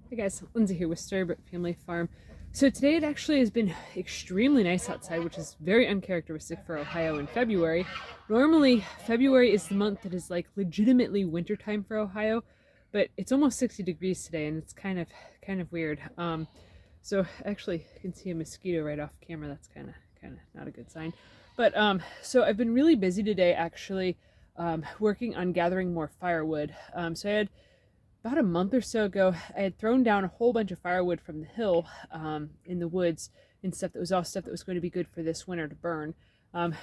Hey guys, Lindsay here with Storybook Family Farm. So today it actually has been extremely nice outside, which is very uncharacteristic for Ohio in February. Normally, February is the month that is like legitimately wintertime for Ohio, but it's almost 60 degrees today, and it's kind of weird. So actually, you can see a mosquito right off camera. That's kind of not a good sign. But so I've been really busy today, actually, working on gathering more firewood. So I had about a month or so ago, I had thrown down a whole bunch of firewood from the hill in the woods and stuff that was all stuff that was going to be good for this winter to burn.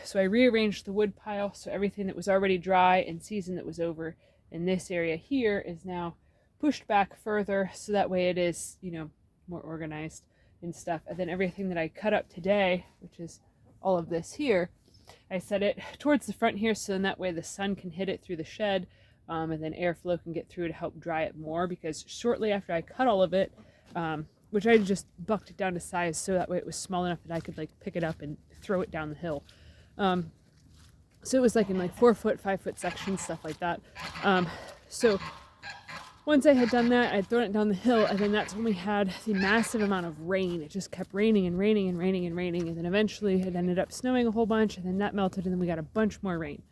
So I rearranged the wood pile so everything that was already dry and season that was over in this area here is now pushed back further so that way it is, more organized and stuff. And then everything that I cut up today, which is all of this here, I set it towards the front here so then that way the sun can hit it through the shed, and then airflow can get through to help dry it more, because shortly after I cut all of it, which I just bucked it down to size so that way it was small enough that I could like pick it up and throw it down the hill. So it was like in like 4 foot, 5 foot sections, stuff like that. So once I had done that, I had thrown it down the hill, and then that's when we had the massive amount of rain. It just kept raining and raining and raining and raining, and then eventually it ended up snowing a whole bunch, and then that melted, and then we got a bunch more rain.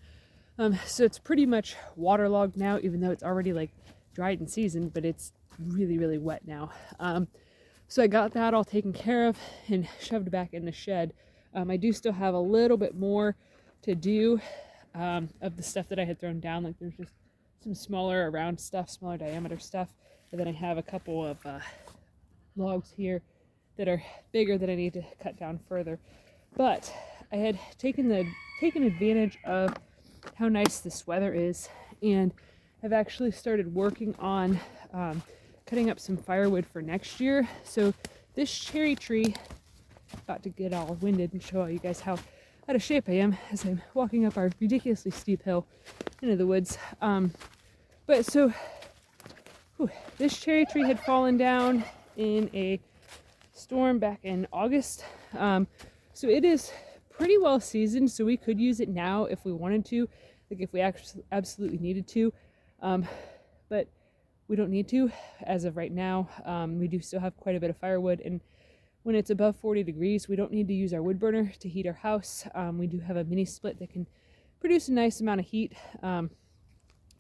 So it's pretty much waterlogged now, even though it's already like dried and seasoned, but it's really, really wet now. So I got that all taken care of and shoved back in the shed. I do still have a little bit more to do of the stuff that I had thrown down. Like there's just some smaller around stuff, smaller diameter stuff. And then I have a couple of logs here that are bigger that I need to cut down further. But I had taken advantage of how nice this weather is, and I've actually started working on cutting up some firewood for next year. So this cherry tree, about to get all winded and show you guys how out of shape I am as I'm walking up our ridiculously steep hill into the woods. But so this cherry tree had fallen down in a storm back in August. So it is pretty well seasoned, so we could use it now if we wanted to, like if we actually absolutely needed to, but we don't need to as of right now. We do still have quite a bit of firewood, and when it's above 40 degrees, we don't need to use our wood burner to heat our house. We do have a mini split that can produce a nice amount of heat,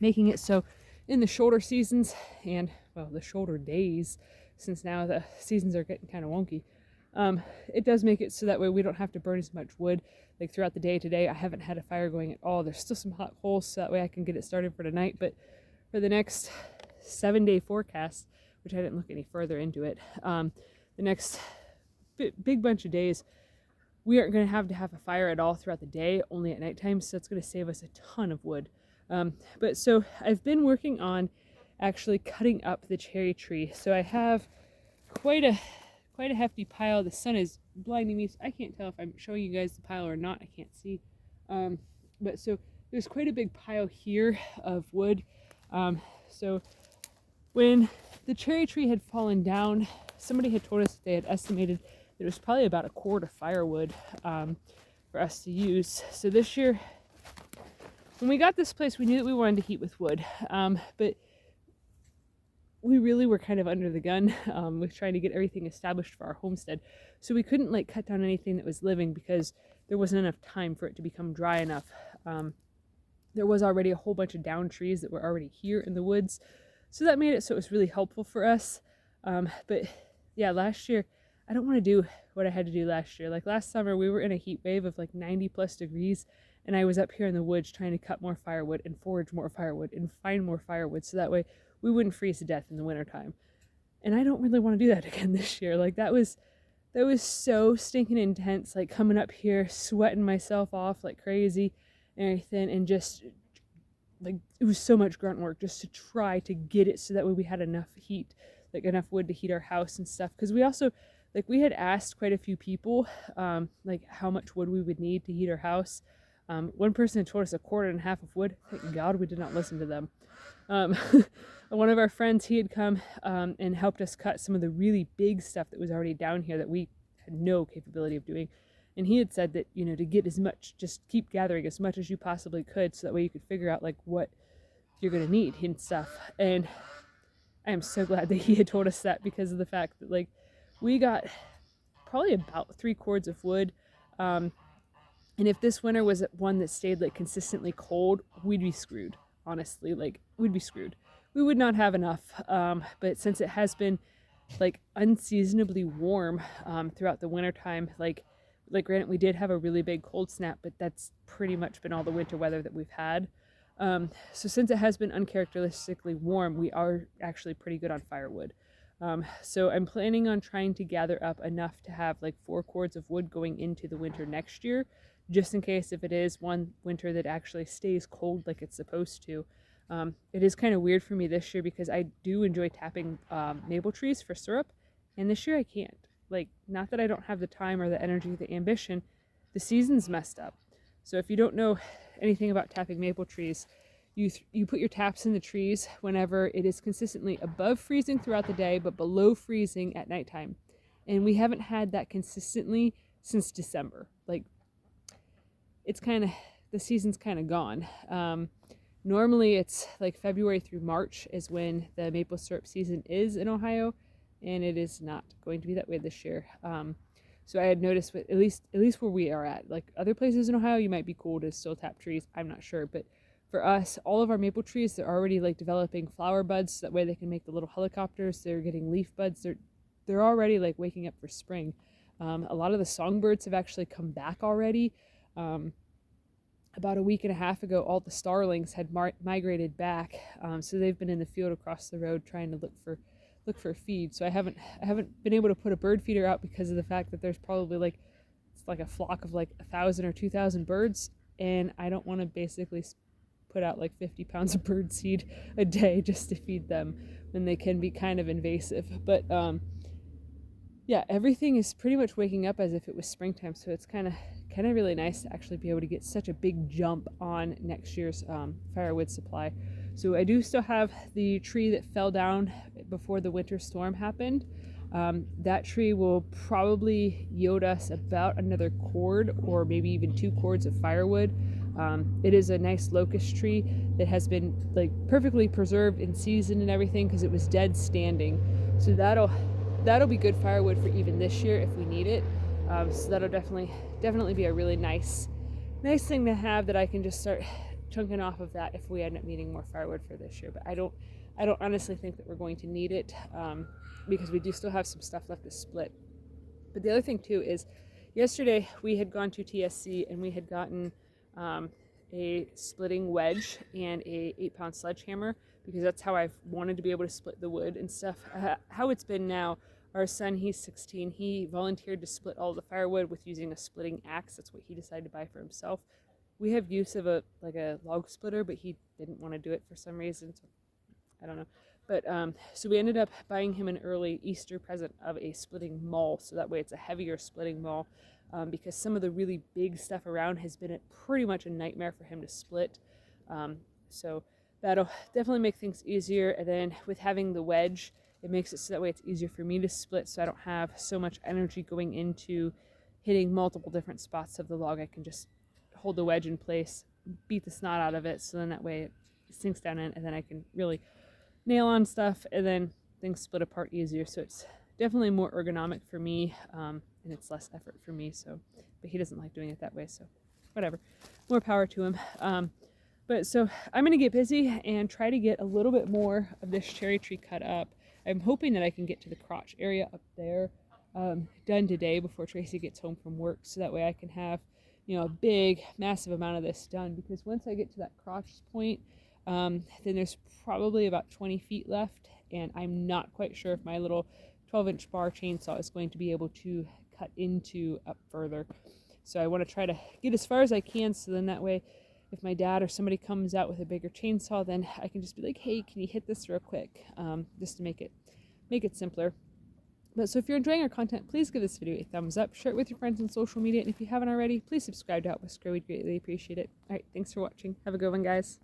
making it so in the shorter seasons and, well, the shorter days, since now the seasons are getting kind of wonky, it does make it so that way we don't have to burn as much wood like throughout the day. Today I haven't had a fire going at all. There's still some hot coals, so that way I can get it started for tonight, but for the next 7-day forecast, which I didn't look any further into it, the next big bunch of days we aren't going to have a fire at all throughout the day, only at nighttime, so it's going to save us a ton of wood. But so I've been working on actually cutting up the cherry tree, so I have quite a hefty pile. The sun is blinding me, so I can't tell if I'm showing you guys the pile or not. I can't see. But so there's quite a big pile here of wood. So when the cherry tree had fallen down, somebody had told us they had estimated that it was probably about a quart of firewood for us to use. So this year, when we got this place, we knew that we wanted to heat with wood, but we really were kind of under the gun with trying to get everything established for our homestead. So we couldn't like cut down anything that was living because there wasn't enough time for it to become dry enough. There was already a whole bunch of down trees that were already here in the woods. So that made it so it was really helpful for us. But yeah, last year, I don't want to do what I had to do last year. Like last summer, we were in a heat wave of like 90 plus degrees. And I was up here in the woods trying to cut more firewood and forage more firewood and find more firewood. So that way we wouldn't freeze to death in the wintertime. And I don't really want to do that again this year. Like that was so stinking intense, like coming up here, sweating myself off like crazy and everything, and just like it was so much grunt work just to try to get it so that way we had enough heat, like enough wood to heat our house and stuff. Because we also, like we had asked quite a few people like how much wood we would need to heat our house. One person had told us 1.5 quarts of wood. Thank God we did not listen to them. One of our friends, he had come and helped us cut some of the really big stuff that was already down here that we had no capability of doing. And he had said that, to get as much, just keep gathering as much as you possibly could so that way you could figure out like what you're going to need and stuff. And I am so glad that he had told us that, because of the fact that like we got probably about 3 cords of wood. And if this winter was one that stayed like consistently cold, we'd be screwed. Honestly, like we'd be screwed. We would not have enough. But since it has been like unseasonably warm throughout the wintertime, like granted we did have a really big cold snap, but that's pretty much been all the winter weather that we've had. So since it has been uncharacteristically warm, we are actually pretty good on firewood. So I'm planning on trying to gather up enough to have like 4 cords of wood going into the winter next year, just in case if it is one winter that actually stays cold like it's supposed to. It is kind of weird for me this year because I do enjoy tapping maple trees for syrup, and this year I can't. Like, not that I don't have the time or the energy, the ambition, the season's messed up. So if you don't know anything about tapping maple trees, you put your taps in the trees whenever it is consistently above freezing throughout the day but below freezing at nighttime. And we haven't had that consistently since December. Like, it's kind of, the season's kind of gone. Normally it's like February through March is when the maple syrup season is in Ohio, and it is not going to be that way this year. So I had noticed, at least where we are at, like other places in Ohio, you might be cool to still tap trees. I'm not sure, but for us, all of our maple trees, they're already like developing flower buds. So that way they can make the little helicopters. They're getting leaf buds. They're already like waking up for spring. A lot of the songbirds have actually come back already. About a week and a half ago, all the starlings had migrated back. So they've been in the field across the road trying to look for feed. So I haven't been able to put a bird feeder out because of the fact that there's probably it's like a flock of like 1,000 or 2,000 birds, and I don't want to basically put out like 50 pounds of bird seed a day just to feed them when they can be kind of invasive. But yeah, everything is pretty much waking up as if it was springtime, so it's kind of really nice to actually be able to get such a big jump on next year's firewood supply. So I do still have the tree that fell down before the winter storm happened. That tree will probably yield us about another cord or maybe even 2 cords of firewood. It is a nice locust tree that has been like perfectly preserved in season and everything because it was dead standing. So that'll be good firewood for even this year if we need it. So that'll definitely be a really nice thing to have, that I can just start chunking off of that if we end up needing more firewood for this year. But I don't honestly think that we're going to need it because we do still have some stuff left to split. But the other thing too is, yesterday we had gone to TSC and we had gotten a splitting wedge and a 8-pound sledgehammer, because that's how I've wanted to be able to split the wood and stuff. How it's been now, our son, he's 16, he volunteered to split all the firewood with using a splitting axe. That's what he decided to buy for himself. We have use of a log splitter, but he didn't want to do it for some reason, so I don't know. But so we ended up buying him an early Easter present of a splitting maul, so that way it's a heavier splitting maul, because some of the really big stuff around has been pretty much a nightmare for him to split. So that'll definitely make things easier. And then with having the wedge, it makes it so that way it's easier for me to split, so I don't have so much energy going into hitting multiple different spots of the log. I can just hold the wedge in place, beat the snot out of it, so then that way it sinks down in, and then I can really nail on stuff, and then things split apart easier. So it's definitely more ergonomic for me, and it's less effort for me. So, but he doesn't like doing it that way, so whatever. More power to him. But so I'm gonna get busy and try to get a little bit more of this cherry tree cut up. I'm hoping that I can get to the crotch area up there done today before Tracy gets home from work, so that way I can have, a big, massive amount of this done. Because once I get to that crotch point, then there's probably about 20 feet left, and I'm not quite sure if my little 12-inch bar chainsaw is going to be able to cut into up further. So I want to try to get as far as I can, so then that way if my dad or somebody comes out with a bigger chainsaw, then I can just be like, hey, can you hit this real quick, just to make it simpler. But so if you're enjoying our content, please give this video a thumbs up, share it with your friends on social media, and if you haven't already, please subscribe to help us grow. We'd greatly appreciate it. All right, thanks for watching. Have a good one, guys.